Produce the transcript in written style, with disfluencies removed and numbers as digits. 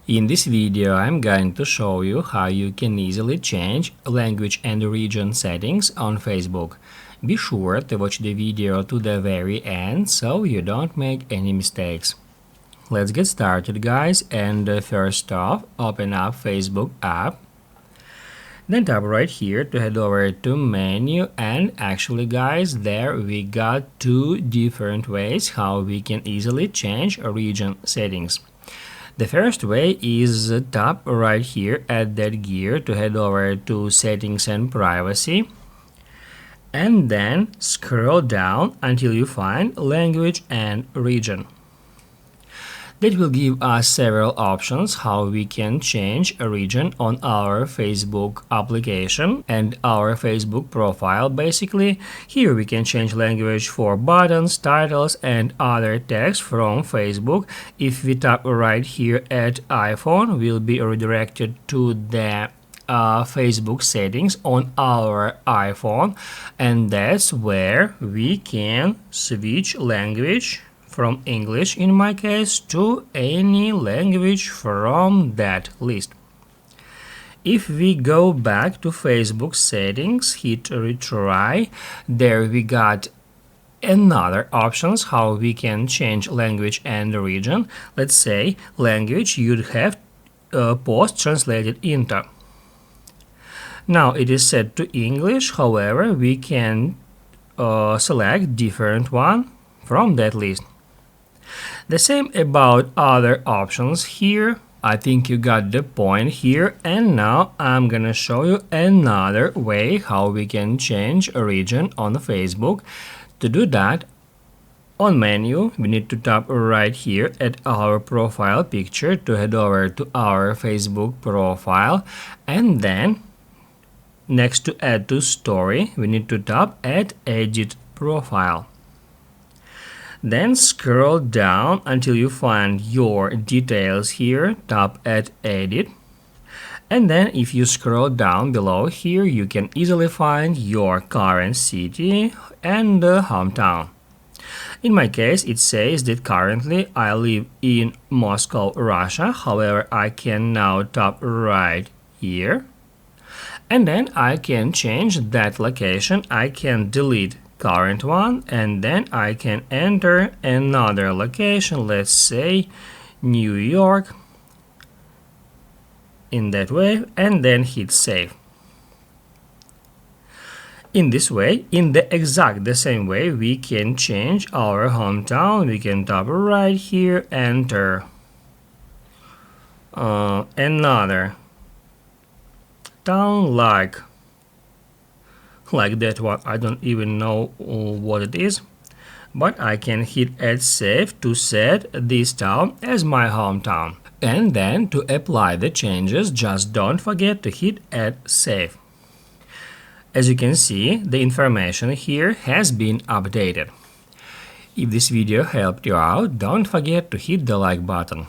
In this video, I'm going to show you how you can easily change language and region settings on Facebook. Be sure to watch the video to the very end so you don't make any mistakes. Let's get started, guys, and first off, open up Facebook app. Then tap right here to head over to menu, and actually, guys, there we got two different ways how we can easily change region settings. The first way is tap right here at that gear to head over to settings and privacy, and then scroll down until you find language and region. That will give us several options how we can change a region on our Facebook application and our Facebook profile. Basically, here we can change language for buttons, titles, and other text from Facebook. If we tap right here at iPhone, we'll be redirected to the Facebook settings on our iPhone, and that's where we can switch language from English, in my case, to any language from that list. If we go back to Facebook settings, hit retry, there we got another options how we can change language and region. Let's say language you'd have post translated into. Now it is set to English, however, we can select different one from that list. The same about other options here. I think you got the point here, and now I'm gonna show you another way how we can change a region on Facebook. To do that, on menu, we need to tap right here at our profile picture to head over to our Facebook profile, and then next to add to story, we need to tap at edit profile. Then scroll down until you find your details here, tap at edit, and then if you scroll down below here, you can easily find your current city and hometown. In my case, it says that currently I live in Moscow, Russia. However, I can now tap right here, and then I can change that location. I can delete current one, and then I can enter another location, let's say New York, in that way, and then hit save. In this way, in the exact the same way, we can change our hometown. We can tap right here, enter another town like that one. I don't even know what it is, but I can hit add save to set this town as my hometown. And then to apply the changes, just don't forget to hit add save. As you can see, the information here has been updated. If this video helped you out, don't forget to hit the like button.